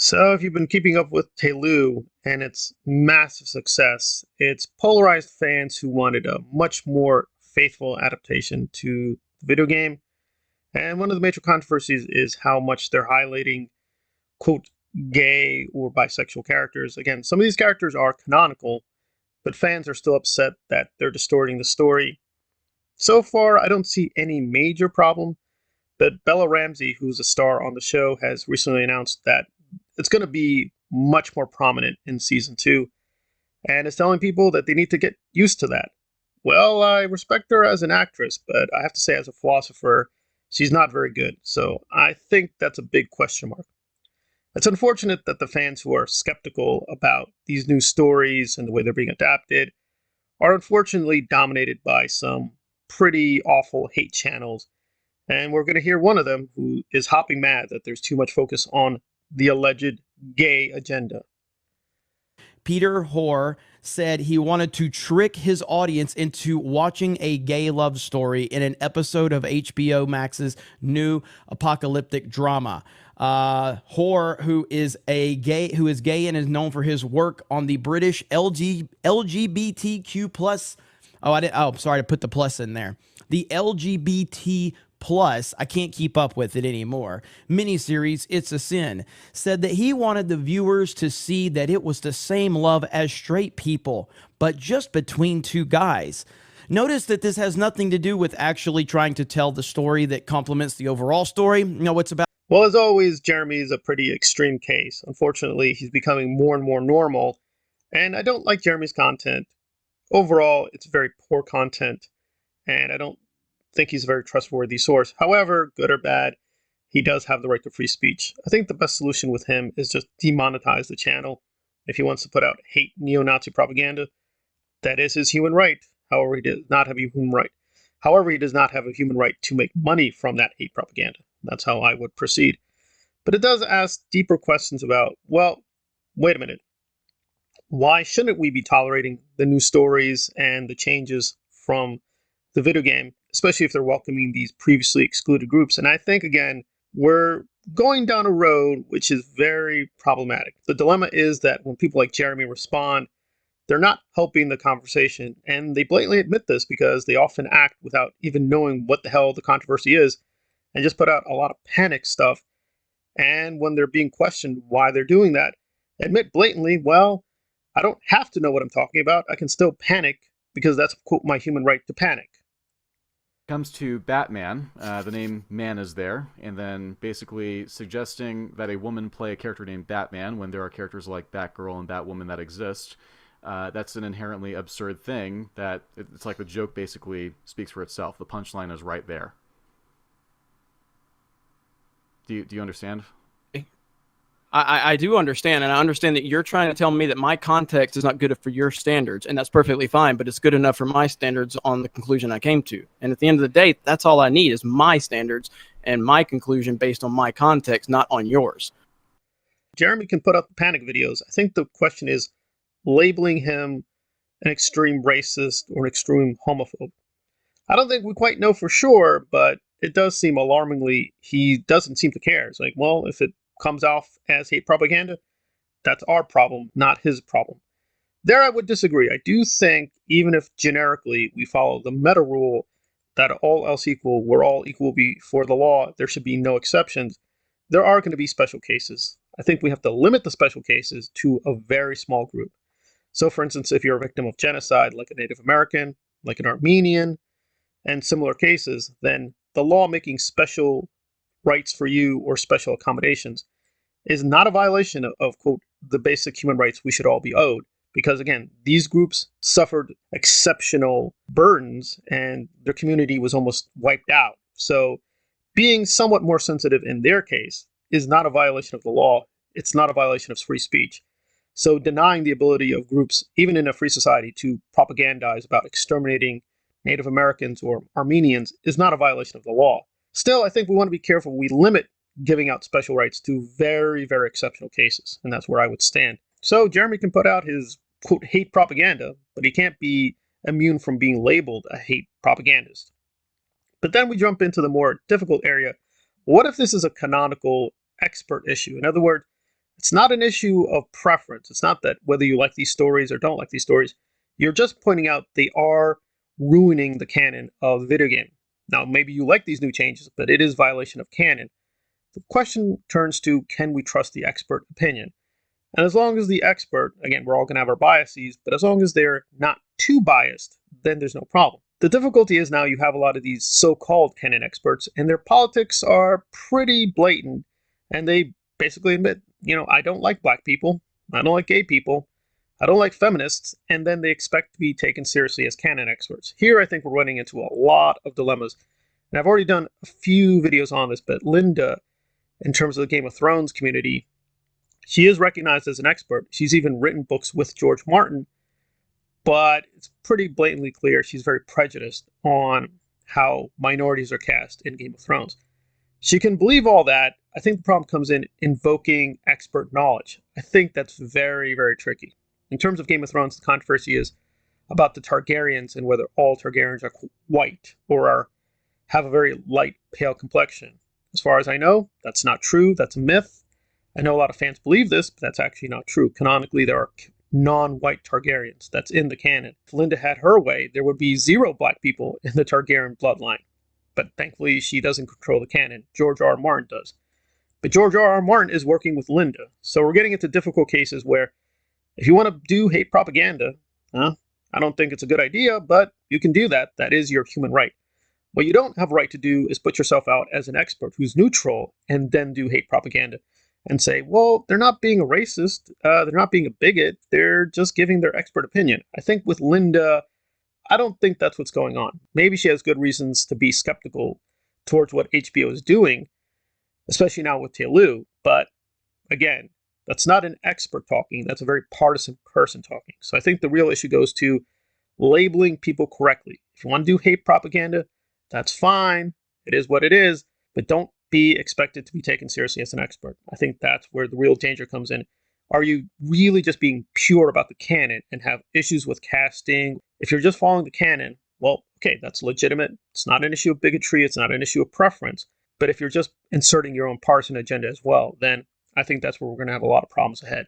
So, if you've been keeping up with TLOU and its massive success, it's polarized fans who wanted a much more faithful adaptation to the video game. And one of the major controversies is how much they're highlighting, quote, gay or bisexual characters. Again, some of these characters are canonical, but fans are still upset that they're distorting the story. So far, I don't see any major problem, but Bella Ramsey, who's a star on the show, has recently announced that it's going to be much more prominent in season 2 and is telling people that they need to get used to that. Well, I respect her as an actress, but I have to say, as a philosopher, she's not very good. So I think that's a big question mark. It's unfortunate that the fans who are skeptical about these new stories and the way they're being adapted are unfortunately dominated by some pretty awful hate channels. And we're going to hear one of them who is hopping mad that there's too much focus on the alleged gay agenda. Peter Hoare said he wanted to trick his audience into watching a gay love story in an episode of HBO Max's new apocalyptic drama. Hoare, who is gay and is known for his work on the British LGBTQ plus. Sorry to put the plus in there. The LGBT plus, I can't keep up with it anymore, miniseries It's a Sin, said that he wanted the viewers to see that it was the same love as straight people, but just between two guys. Notice that this has nothing to do with actually trying to tell the story that complements the overall story. No, it's about... Well, as always, Jeremy is a pretty extreme case. Unfortunately, he's becoming more and more normal, and I don't like Jeremy's content. Overall, it's very poor content, and I don't think he's a very trustworthy source. However, good or bad, he does have the right to free speech. I think the best solution with him is just demonetize the channel. If he wants to put out hate neo-Nazi propaganda, that is his human right. However, he does not have a human right. However, he does not have a human right to make money from that hate propaganda. That's how I would proceed. But it does ask deeper questions about, well, wait a minute. Why shouldn't we be tolerating the new stories and the changes from the video game, especially if they're welcoming these previously excluded groups? And I think, again, we're going down a road which is very problematic. The dilemma is that when people like Jeremy respond, they're not helping the conversation. And they blatantly admit this because they often act without even knowing what the hell the controversy is and just put out a lot of panic stuff. And when they're being questioned why they're doing that, admit blatantly, well, I don't have to know what I'm talking about. I can still panic because that's, quote, my human right to panic. Comes to Batman, the name man is there, and then basically suggesting that a woman play a character named Batman when there are characters like Batgirl and Batwoman that exist. That's an inherently absurd thing that it's like the joke basically speaks for itself. The punchline is right there. Do you understand? I do understand, and I understand that you're trying to tell me that my context is not good for your standards, and that's perfectly fine, but it's good enough for my standards on the conclusion I came to. And at the end of the day, that's all I need is my standards and my conclusion based on my context, not on yours. Jeremy can put up panic videos. I think the question is labeling him an extreme racist or an extreme homophobe. I don't think we quite know for sure, but it does seem alarmingly he doesn't seem to care. It's like, well, if it comes off as hate propaganda, that's our problem, not his problem. There I would disagree. I do think even if generically we follow the meta rule that all else equal, we're all equal before the law, there should be no exceptions, there are going to be special cases. I think we have to limit the special cases to a very small group. So for instance, if you're a victim of genocide, like a Native American, like an Armenian, and similar cases, then the law making special rights for you or special accommodations is not a violation of, quote, the basic human rights we should all be owed. Because again, these groups suffered exceptional burdens and their community was almost wiped out. So being somewhat more sensitive in their case is not a violation of the law. It's not a violation of free speech. So denying the ability of groups, even in a free society, to propagandize about exterminating Native Americans or Armenians is not a violation of the law. Still, I think we want to be careful. We limit giving out special rights to very, very exceptional cases, and that's where I would stand. So Jeremy can put out his, quote, hate propaganda, but he can't be immune from being labeled a hate propagandist. But then we jump into the more difficult area. What if this is a canonical expert issue? In other words, It's not an issue of preference. It's not that whether you like these stories or don't like these stories. You're just pointing out they are ruining the canon of the video game. Now, maybe you like these new changes, but it is violation of canon. The question turns to, can we trust the expert opinion? And as long as the expert, again, we're all going to have our biases, but as long as they're not too biased, then there's no problem. The difficulty is now you have a lot of these so-called canon experts, and their politics are pretty blatant, and they basically admit, I don't like black people, I don't like gay people, I don't like feminists, and then they expect to be taken seriously as canon experts. Here, I think we're running into a lot of dilemmas, and I've already done a few videos on this, but Linda, in terms of the Game of Thrones community, she is recognized as an expert. She's even written books with George Martin, but it's pretty blatantly clear she's very prejudiced on how minorities are cast in Game of Thrones. She can believe all that. I think the problem comes in invoking expert knowledge. I think that's very, very tricky. In terms of Game of Thrones, the controversy is about the Targaryens and whether all Targaryens are white or have a very light, pale complexion. As far as I know, that's not true. That's a myth. I know a lot of fans believe this, but that's actually not true. Canonically, there are non-white Targaryens. That's in the canon. If Linda had her way, there would be 0 black people in the Targaryen bloodline. But thankfully, she doesn't control the canon. George R. R. Martin does. But George R. R. Martin is working with Linda. So we're getting into difficult cases where if you want to do hate propaganda, I don't think it's a good idea, but you can do that. That is your human right. What you don't have a right to do is put yourself out as an expert who's neutral and then do hate propaganda and say, well, they're not being a racist, they're not being a bigot, they're just giving their expert opinion. I think with Linda, I don't think that's what's going on. Maybe she has good reasons to be skeptical towards what HBO is doing, especially now with TLOU, but again, that's not an expert talking, that's a very partisan person talking. So I think the real issue goes to labeling people correctly. If you want to do hate propaganda, that's fine, it is what it is, but don't be expected to be taken seriously as an expert. I think that's where the real danger comes in. Are you really just being pure about the canon and have issues with casting? If you're just following the canon, well, okay, that's legitimate. It's not an issue of bigotry. It's not an issue of preference. But if you're just inserting your own partisan agenda as well, then I think that's where we're going to have a lot of problems ahead.